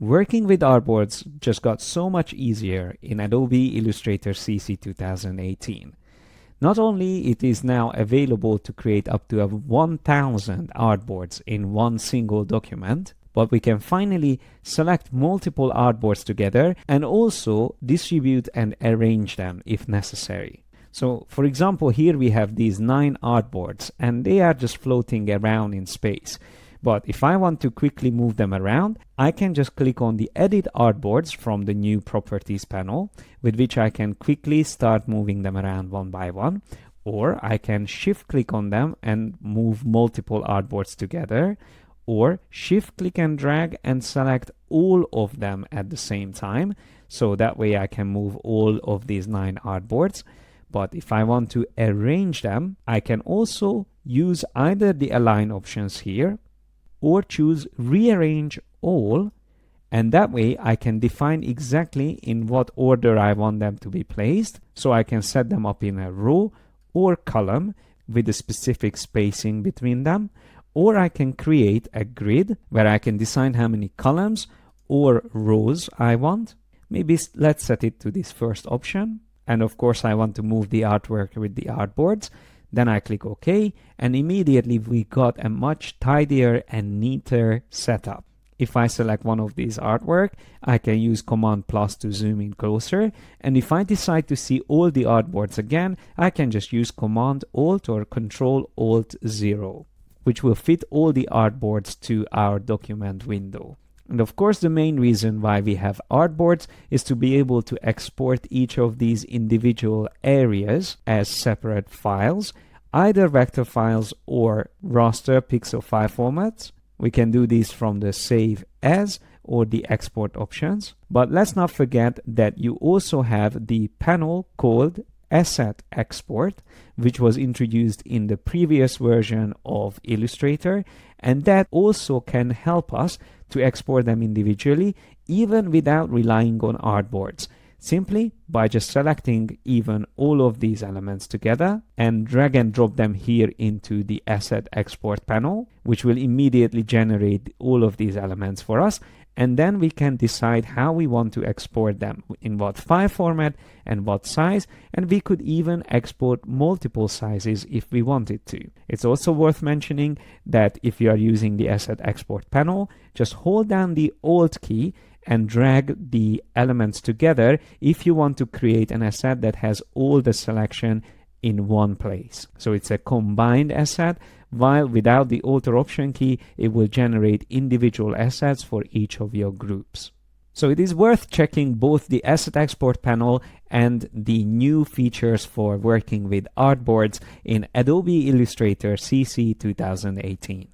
Working with artboards just got so much easier in Adobe Illustrator CC 2018. Not only it is now available to create up to 1,000 artboards in one single document, but we can finally select multiple artboards together and also distribute and arrange them if necessary. So for example, here we have these 9 artboards and they are just floating around in space. But if I want to quickly move them around, I can just click on the Edit Artboards from the new Properties panel, with which I can quickly start moving them around one by one. Or I can shift-click on them and move multiple artboards together. Or shift-click and drag and select all of them at the same time. So that way I can move all of these 9 artboards. But if I want to arrange them, I can also use either the Align options here, or choose Rearrange All, and that way I can define exactly in what order I want them to be placed. So I can set them up in a row or column with a specific spacing between them, or I can create a grid where I can decide how many columns or rows I want. Maybe let's set it to this first option. And of course I want to move the artwork with the artboards. Then I click OK, and immediately we got a much tidier and neater setup. If I select one of these artwork, I can use Command+ to zoom in closer, and if I decide to see all the artboards again, I can just use Command Alt or Control Alt 0, which will fit all the artboards to our document window. And of course, the main reason why we have artboards is to be able to export each of these individual areas as separate files, either vector files or raster pixel file formats. We can do these from the Save As or the Export options. But let's not forget that you also have the panel called Asset Export, which was introduced in the previous version of Illustrator, and that also can help us to export them individually, even without relying on artboards, simply by just selecting even all of these elements together and drag and drop them here into the Asset Export panel, which will immediately generate all of these elements for us. And then we can decide how we want to export them, in what file format and what size, and we could even export multiple sizes if we wanted to. It's also worth mentioning that if you are using the Asset Export panel, just hold down the Alt key and drag the elements together if you want to create an asset that has all the selection in one place. So it's a combined asset, while without the Alt or Option key, it will generate individual assets for each of your groups. So it is worth checking both the Asset Export panel and the new features for working with artboards in Adobe Illustrator CC 2018.